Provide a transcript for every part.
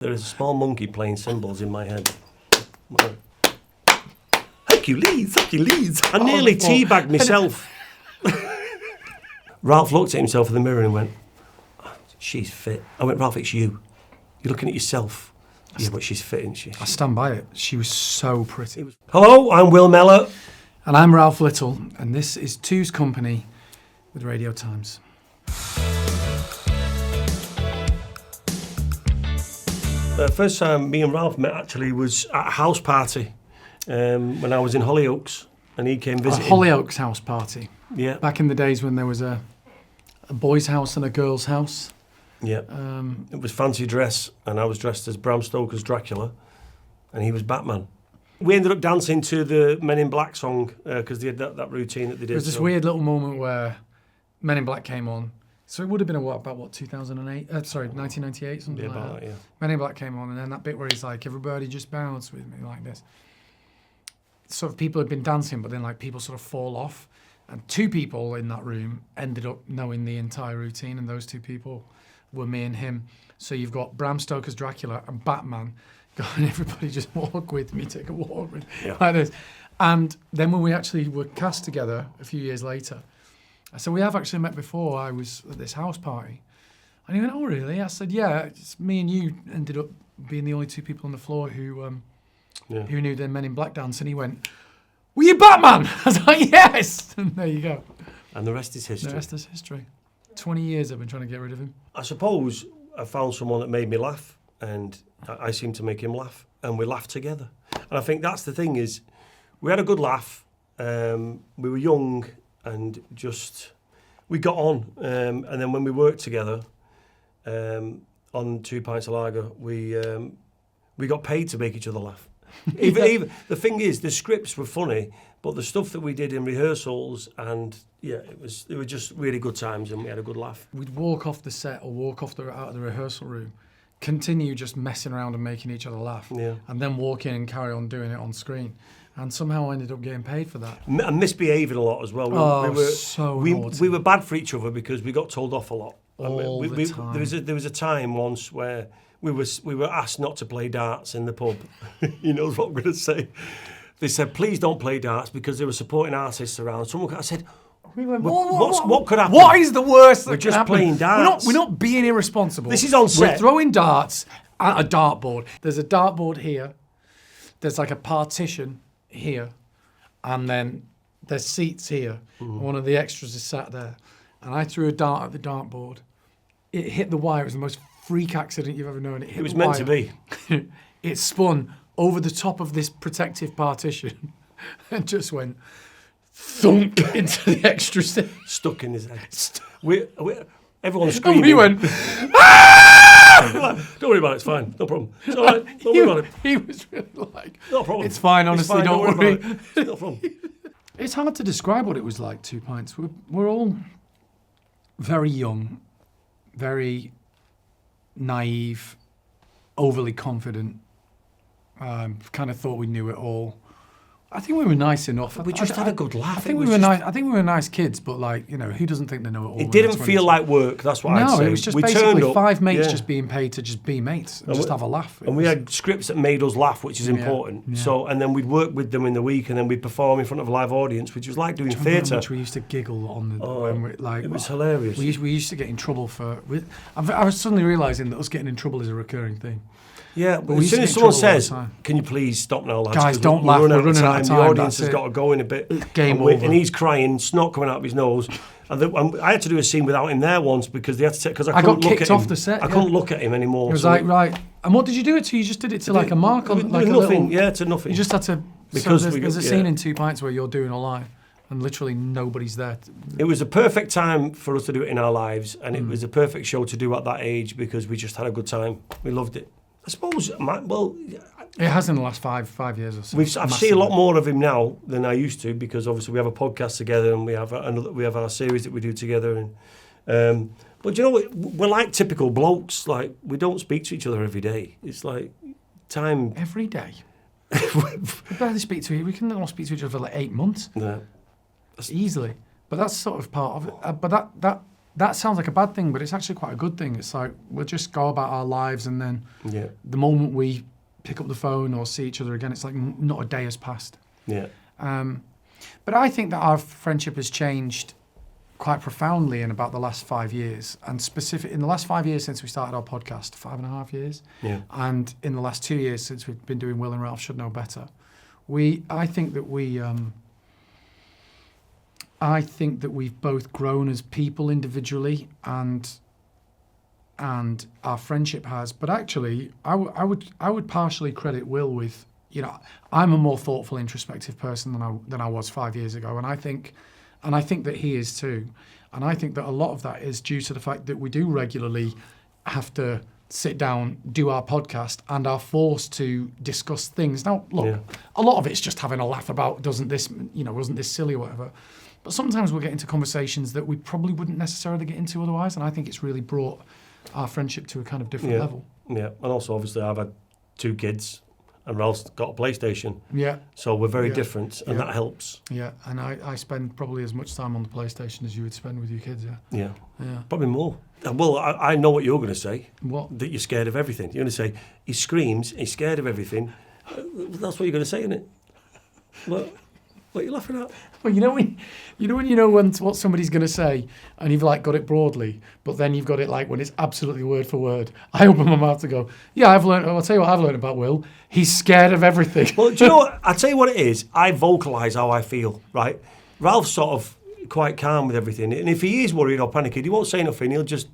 There is a small monkey playing cymbals in my head. Hercules. I nearly teabagged myself. Ralf looked at himself in the mirror and went, oh, she's fit. I went, Ralf, it's you. You're looking at yourself. Yeah, but she's fit, isn't she? I stand by it. She was so pretty. Hello, I'm Will Mellor. And I'm Ralph Little, and this is Two's Company with Radio Times. The first time me and Ralph met actually was at a house party when I was in Hollyoaks, and he came visiting. A Hollyoaks house party. Yeah. Back in the days when there was a boys' house and a girls' house. Yeah. It was fancy dress, and I was dressed as Bram Stoker's Dracula, and he was Batman. We ended up dancing to the Men in Black song because they had that routine that they did. There was this weird little moment where Men in Black came on. So it would have been about 2008? 1998, something like that. Yeah. Men in Black came on, and then that bit where he's like, everybody just bounce with me like this. Sort of people had been dancing, but then like people sort of fall off. And two people in that room ended up knowing the entire routine, and those two people were me and him. So you've got Bram Stoker's Dracula and Batman going, everybody just walk with me, take a walk with me, like this. And then when we actually were cast together a few years later, I said, we have actually met before. I was at this house party. And he went, oh, really? I said, yeah, it's me and you ended up being the only two people on the floor who knew the Men in Black dance. And he went, were you Batman? I was like, yes. And there you go. And the rest is history. The rest is history. 20 years I've been trying to get rid of him. I suppose I found someone that made me laugh, and I seemed to make him laugh, and we laughed together. And I think that's the thing is, we had a good laugh. We were young, and just we got on. And then when we worked together on 2 Pints of Lager, we got paid to make each other laugh. Even the thing is, the scripts were funny, but the stuff that we did in rehearsals, and they were just really good times, and we had a good laugh. We'd walk off the set or walk out of the rehearsal room, continue just messing around and making each other laugh, and then walk in and carry on doing it on screen. And somehow I ended up getting paid for that. And misbehaving a lot as well. We were bad for each other because we got told off a lot. All the time. There was a time once where we were asked not to play darts in the pub. You know what I'm going to say? They said, please don't play darts because there were supporting artists around. I said, what could happen? What is the worst that We're just can happen? playing darts. We're not being irresponsible. This is on set. We're throwing darts at a dartboard. There's a dartboard here. There's like a partition here. And then there's seats here. Mm-hmm. One of the extras is sat there. And I threw a dart at the dartboard. It hit the wire. It was the most freak accident you've ever known. It was meant to be. It spun over the top of this protective partition and just went thunk into the extra seat. Stuck in his head. Everyone screamed. And we went, ah! Don't worry about it, it's fine. No problem. It's all right. Don't worry about it. He was really like, no problem. It's fine, honestly, don't worry. About it. It's no problem. It's hard to describe what it was like, 2 Pints. We're all very young, very naive, overly confident, kind of thought we knew it all. I think we were nice enough. We just had a good laugh. I think we were nice. I think we were nice kids, but like, you know, who doesn't think they know it all? It didn't feel like work. That's what I'd say. No, it was just basically five mates just being paid to just be mates and just have a laugh. And we had scripts that made us laugh, which is important. Yeah. So, and then we'd work with them in the week, and then we'd perform in front of a live audience, which was like doing theatre. Which we used to giggle on when we like. It was hilarious. We used to get in trouble for. I was suddenly realising that us getting in trouble is a recurring thing. Yeah, but as soon as someone says, can you please stop now, lads? Guys, don't laugh, we're running out of time. The audience has got to go in a bit. Game over. And he's crying, snot coming out of his nose. And I had to do a scene without him there once because they had to because I couldn't got look kicked at off him. The set. I couldn't look at him anymore. It was like, right, and what did you do it to? You just did it to like a mark on like nothing. Yeah, to nothing. You just had to, because there's a scene in 2 Pints where you're doing a line and literally nobody's there. It was a perfect time for us to do it in our lives, and it was a perfect show to do at that age because we just had a good time. We loved it. I suppose, it has in the last five years or so. I've seen a lot more of him now than I used to because obviously we have a podcast together and we have our series that we do together. And but you know, we're like typical blokes. Like we don't speak to each other every day. It's like time every day. We barely speak to each other. We can not speak to each other for like 8 months. Yeah, easily. But that's sort of part of it. But that that sounds like a bad thing, but it's actually quite a good thing. It's like we'll just go about our lives, and then the moment we pick up the phone or see each other again, it's like not a day has passed. Yeah. But I think that our friendship has changed quite profoundly in about the last 5 years, and specific in the last 5 years since we started our podcast, 5.5 years, and in the last 2 years since we've been doing Will and Ralph Should Know Better. I think that we've both grown as people individually, and our friendship has. But actually, I would partially credit Will with, you know, I'm a more thoughtful, introspective person than I was 5 years ago, and I think that he is too. And I think that a lot of that is due to the fact that we do regularly have to sit down, do our podcast, and are forced to discuss things. Now, look, a lot of it's just having a laugh about, wasn't this silly or whatever. But sometimes we'll get into conversations that we probably wouldn't necessarily get into otherwise, and I think it's really brought our friendship to a kind of different level. Yeah, and also obviously I've had 2 kids, and Ralph's got a PlayStation. Yeah. So we're very different, and that helps. Yeah, and I spend probably as much time on the PlayStation as you would spend with your kids, Yeah. Probably more. Well, I know what you're going to say. What? That you're scared of everything. You're going to say, he screams, he's scared of everything. That's what you're going to say, isn't it? What are you laughing at? Well, you know when what somebody's going to say, and you've like got it broadly, but then you've got it like when it's absolutely word for word. I open my mouth to go, I'll tell you what I've learned about Will. He's scared of everything. Well, do you know what? I'll tell you what it is. I vocalise how I feel, right? Ralph's sort of quite calm with everything, and if he is worried or panicking, he won't say nothing. He'll just.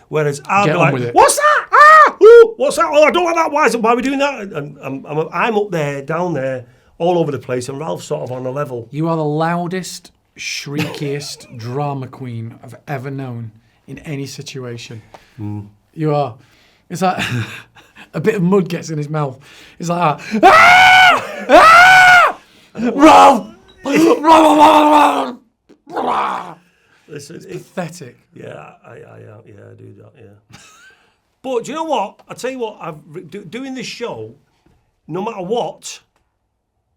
Whereas I'll be like, "What's that? Ah, ooh, what's that? Oh, I don't like that. Why are we doing that?" And I'm up there, down there, all over the place, and Ralph's sort of on a level. You are the loudest, shriekiest drama queen I've ever known in any situation. You are. It's like a bit of mud gets in his mouth. It's like, Ralph! Listen, it's pathetic. Yeah, I do that, yeah. But do you know what? I'll tell you what, doing this show, no matter what,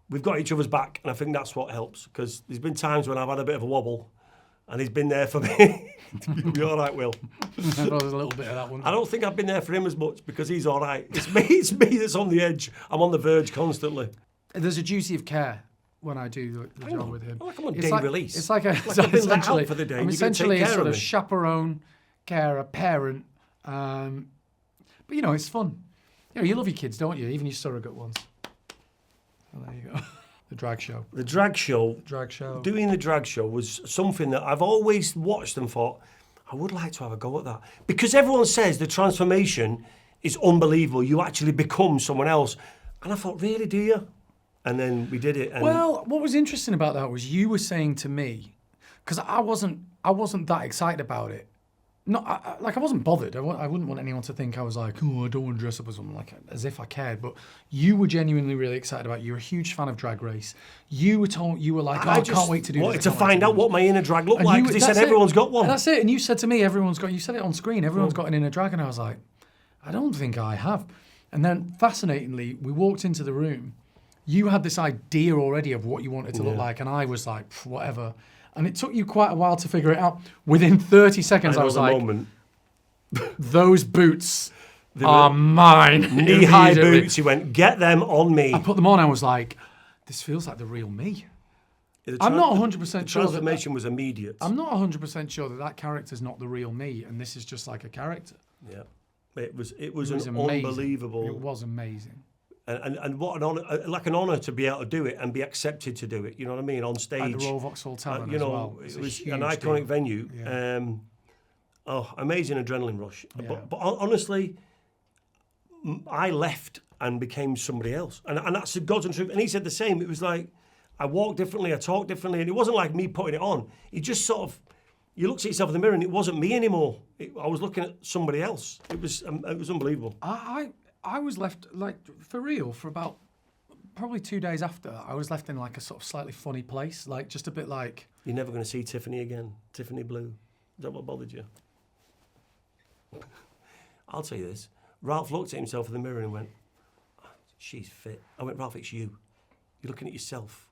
we've got each other's back, and I think that's what helps, because there's been times when I've had a bit of a wobble, and he's been there for me. You'll be all right, Will. There's a little bit of that one. I don't think I've been there for him as much, because he's all right. It's me that's on the edge. I'm on the verge constantly. There's a duty of care when I do the job with him. Like I'm on day release. It's like I've been let out for the day. I'm essentially a sort of chaperone, carer, parent. But you know, it's fun. You know, you love your kids, don't you? Even your surrogate ones. Oh, there you go. The drag show. The drag show. Doing the drag show was something that I've always watched and thought, I would like to have a go at that. Because everyone says the transformation is unbelievable. You actually become someone else. And I thought, really, do you? And then we did it. And well, what was interesting about that was you were saying to me, because I wasn't that excited about it. I wasn't bothered. I wouldn't want anyone to think I was like, oh, I don't want to dress up as something, like as if I cared. But you were genuinely really excited about it. You're a huge fan of Drag Race. You were like, I can't wait to do this. Wanted to find out what my inner drag looked like, because he said everyone's got one. And that's it. And you said to me, you said it on screen, everyone's got an inner drag. And I was like, I don't think I have. And then, fascinatingly, we walked into the room. You had this idea already of what you wanted to look like, and I was like, whatever. And it took you quite a while to figure it out. Within 30 seconds, I was like, those boots are mine. Knee-high boots. He went, get them on me. I put them on, I was like, this feels like the real me. I'm not 100% sure. The transformation was immediate. I'm not 100% sure that character's not the real me, and this is just like a character. Yeah. It was unbelievable. It was amazing. And what an honour, like an honour to be able to do it and be accepted to do it, you know what I mean, on stage. At the Royal Vauxhall Tavern as well. It was an iconic venue. Yeah. Amazing adrenaline rush. Yeah. But honestly, I left and became somebody else. And that's the God's truth. And he said the same. It was like, I walked differently, I talked differently, and it wasn't like me putting it on. It just sort of, you looked at yourself in the mirror and it wasn't me anymore. I was looking at somebody else. It was unbelievable. I was left, like, for real, for about probably 2 days after, I was left in, like, a sort of slightly funny place, like, just a bit like... You're never going to see Tiffany again. Tiffany Blue. Is that what bothered you? I'll tell you this. Ralph looked at himself in the mirror and went, oh, she's fit. I went, Ralph, it's you. You're looking at yourself.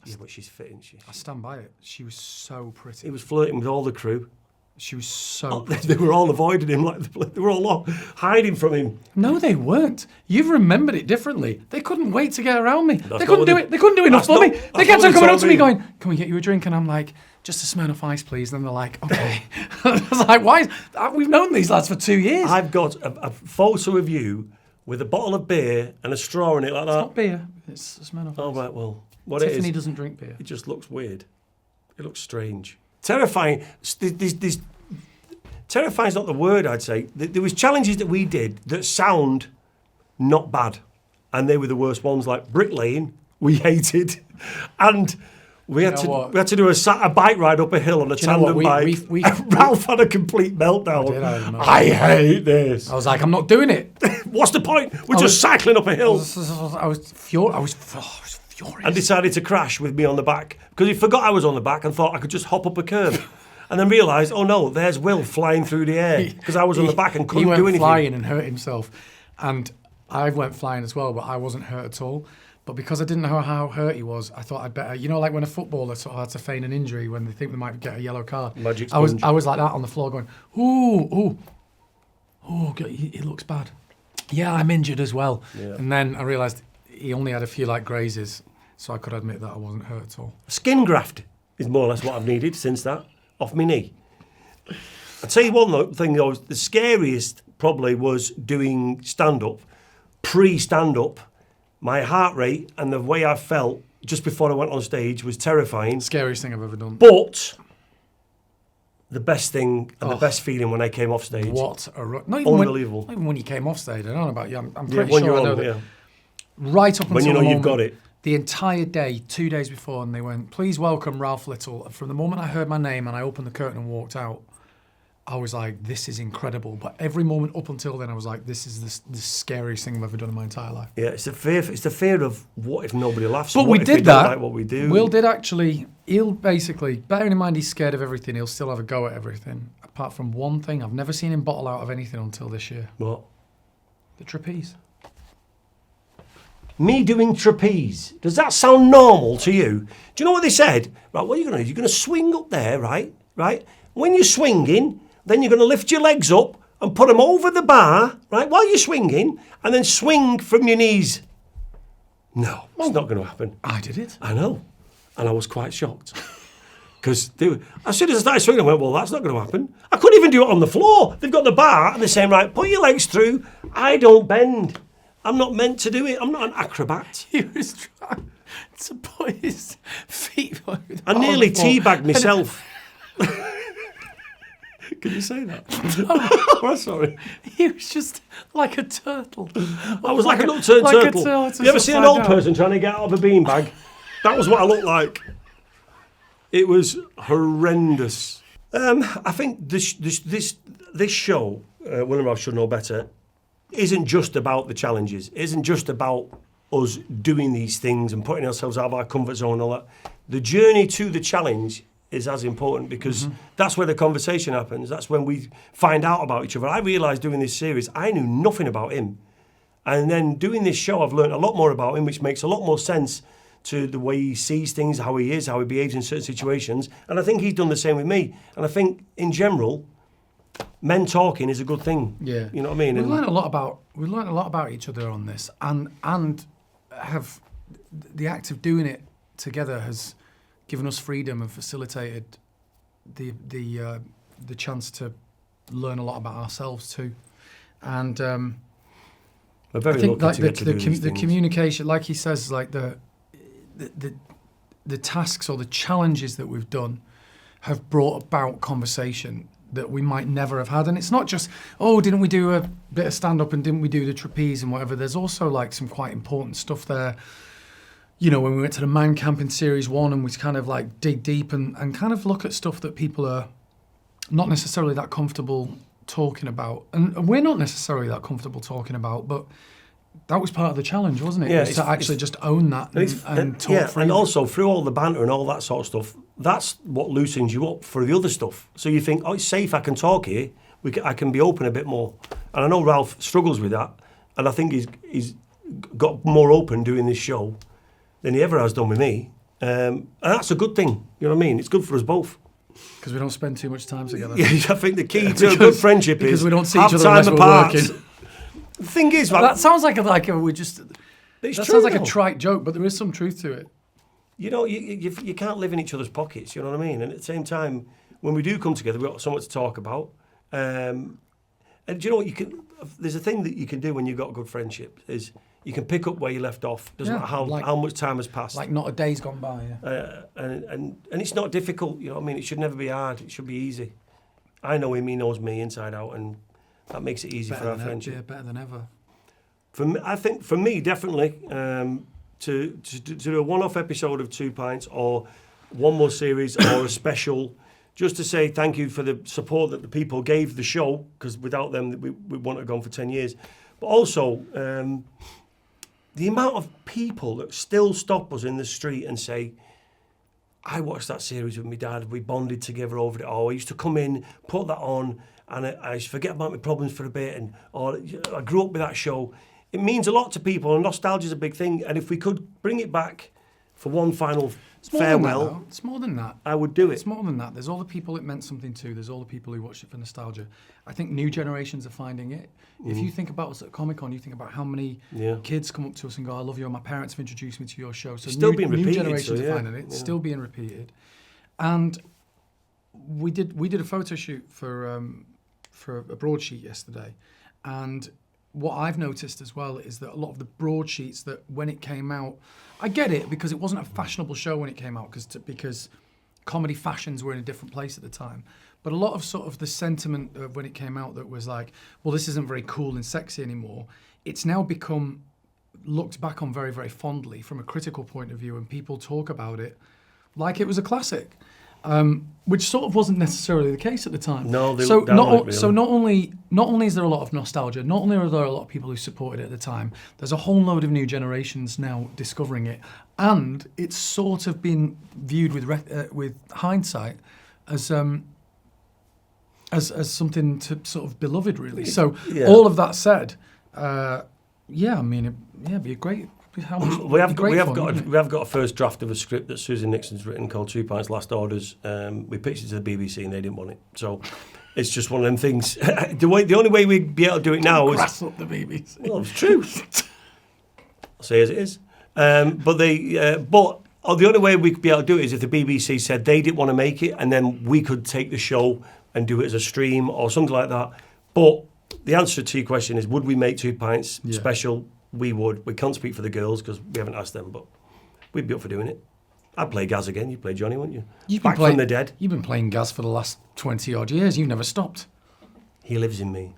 Yeah, but she's fit, isn't she? I stand by it. She was so pretty. He was flirting with all the crew. She was so... They were all avoiding him, they were all hiding from him. No, they weren't. You've remembered it differently. They couldn't wait to get around me. They couldn't do it. They couldn't do enough for me. They kept on coming up to me going, "Can we get you a drink?" And I'm like, "Just a Smirnoff Ice, please." And they're like, "Okay." I was like, "Why? We've known these lads for 2 years." I've got a photo of you with a bottle of beer and a straw in it like that. It's not beer. It's a Smirnoff Ice. Oh, right, well, what Tiffany it is... doesn't drink beer. It just looks weird. It looks strange. Terrifying. Terrifying's not the word, I'd say. There was challenges that we did that sound not bad. And they were the worst ones, like bricklaying, we hated. And we had to do a bike ride up a hill on a tandem bike. Ralf had a complete meltdown. I hate this. I was like, "I'm not doing it." What's the point? We're just cycling up a hill. I was furious. And decided to crash with me on the back. Because he forgot I was on the back and thought I could just hop up a curb. And then realised, oh no, there's Will flying through the air. Because I was on the back and couldn't do anything. He went flying and hurt himself. And I went flying as well, but I wasn't hurt at all. But because I didn't know how hurt he was, I thought I'd better... You know, like when a footballer sort of had to feign an injury when they think they might get a yellow card. Magic sponge. sponge. I was like that on the floor going, ooh, it looks bad. Yeah, I'm injured as well. Yeah. And then I realised he only had a few like grazes, so I could admit that I wasn't hurt at all. Skin graft is more or less what I've needed since that, off my knee. I'll tell you one thing though, the scariest probably was doing stand-up, pre-stand-up. My heart rate and the way I felt just before I went on stage was terrifying. Scariest thing I've ever done. But the best thing and the best feeling when I came off stage. What a unbelievable. Not even when you came off stage. I don't know about you. I'm pretty sure I know that. Yeah. Right up until when you know the you've moment, got it. The entire day, 2 days before, and they went, "Please welcome Ralf Little." From the moment I heard my name and I opened the curtain and walked out, I was like, this is incredible. But every moment up until then, I was like, this is the scariest thing I've ever done in my entire life. Yeah, it's the fear of what if nobody laughs? But we did that. Don't like what we do. Will did actually. He'll basically, bearing in mind he's scared of everything, he'll still have a go at everything. Apart from one thing, I've never seen him bottle out of anything until this year. What? The trapeze. Me doing trapeze. Does that sound normal to you? Do you know what they said? Right, what are you going to do? You're going to swing up there, right? Right? When you're swinging, then you're going to lift your legs up and put them over the bar, right, while you're swinging, and then swing from your knees. No, it's not going to happen. I did it. I know. And I was quite shocked. Because as soon as I started swinging, I went, well, that's not going to happen. I couldn't even do it on the floor. They've got the bar, and they're saying, right, put your legs through. I don't bend. I'm not meant to do it. I'm not an acrobat. He was trying to put his feet on the I nearly floor. teabagged myself. Can you say that? Oh, sorry. He was just like a turtle. I was like an upturned turtle. You ever see an old person trying to get out of a beanbag? That was what I looked like. It was horrendous. I think this show, Will and Ralf Should Know Better, isn't just about the challenges. It isn't just about us doing these things and putting ourselves out of our comfort zone and all that. The journey to the challenge is as important because that's where the conversation happens. That's when we find out about each other. I realised doing this series, I knew nothing about him. And then doing this show, I've learned a lot more about him, which makes a lot more sense to the way he sees things, how he is, how he behaves in certain situations. And I think he's done the same with me. And I think, in general, men talking is a good thing. Yeah. You know what I mean? We learned a lot about each other on this, and have the act of doing it together has given us freedom and facilitated the chance to learn a lot about ourselves too. And we're very I think lucky like to get to do these the things. communication, like he says, like the tasks or the challenges that we've done have brought about conversation that we might never have had. And it's not just, oh, didn't we do a bit of stand-up and didn't we do the trapeze and whatever. There's also like some quite important stuff there. You know, when we went to the Man Camp in Series 1 and we kind of like dig deep and kind of look at stuff that people are not necessarily that comfortable talking about. And we're not necessarily that comfortable talking about, but that was part of the challenge, wasn't it? Yeah, to actually just own that and talk freely. And also, through all the banter and all that sort of stuff, that's what loosens you up for the other stuff. So you think, oh, it's safe, I can talk here, I can be open a bit more. And I know Ralf struggles with that, and I think he's got more open doing this show than he ever has done with me. And that's a good thing, you know what I mean? It's good for us both. Because we don't spend too much time together. Yeah, I think the key to a good friendship is because we don't see each have other time unless we're apart. working. The thing is, That sounds like we just. it's That true, sounds like a though. trite joke, but there is some truth to it. You know, you can't live in each other's pockets, you know what I mean? And at the same time, when we do come together, we've got something to talk about. And do you know what there's a thing that you can do when you've got a good friendship, is you can pick up where you left off. Doesn't matter how much time has passed. Like not a day's gone by. And it's not difficult, you know what I mean? It should never be hard, it should be easy. I know him, he knows me inside out, and that makes it easy for our friendship. Yeah, better than ever. I think for me, definitely, to do a one-off episode of 2 Pints or one more series or a special, just to say thank you for the support that the people gave the show, because without them we wouldn't have gone for 10 years. But also, the amount of people that still stop us in the street and say, I watched that series with my dad, we bonded together over it all. I used to come in, put that on, and I used to forget about my problems for a bit, or I grew up with that show. It means a lot to people, and nostalgia is a big thing. And if we could bring it back for one final farewell, it's more than that. I would do it. It's more than that. There's all the people it meant something to. There's all the people who watched it for nostalgia. I think new generations are finding it. If you think about us at Comic-Con, you think about how many kids come up to us and go, I love you, and my parents have introduced me to your show. So still being repeated, new generations so are finding it. It's still being repeated. And we did a photo shoot for a broadsheet yesterday. And what I've noticed as well is that a lot of the broadsheets that when it came out, I get it because it wasn't a fashionable show when it came out because comedy fashions were in a different place at the time. But a lot of sort of the sentiment of when it came out that was like, well, this isn't very cool and sexy anymore. It's now become looked back on very, very fondly from a critical point of view, and people talk about it like it was a classic. Which sort of wasn't necessarily the case at the time. No, so not only is there a lot of nostalgia, not only are there a lot of people who supported it at the time, there's a whole load of new generations now discovering it, and it's sort of been viewed with hindsight as something to sort of beloved, really. So all of that said, I mean, it'd be a great. We have got a first draft of a script that Susan Nixon's written called 2 Pints Last Orders. We pitched it to the BBC and they didn't want it. So it's just one of them things. The only way we'd be able to do it now is... Grass up the BBC. Well, it's true. I'll say as it is. But the only way we could be able to do it is if the BBC said they didn't want to make it, and then we could take the show and do it as a stream or something like that. But the answer to your question is, would we make 2 Pints special? We would. We can't speak for the girls because we haven't asked them, but we'd be up for doing it. I'd play Gaz again. You'd play Johnny, wouldn't you? Back from the dead. You've been playing Gaz for the last 20 odd years. You've never stopped. He lives in me.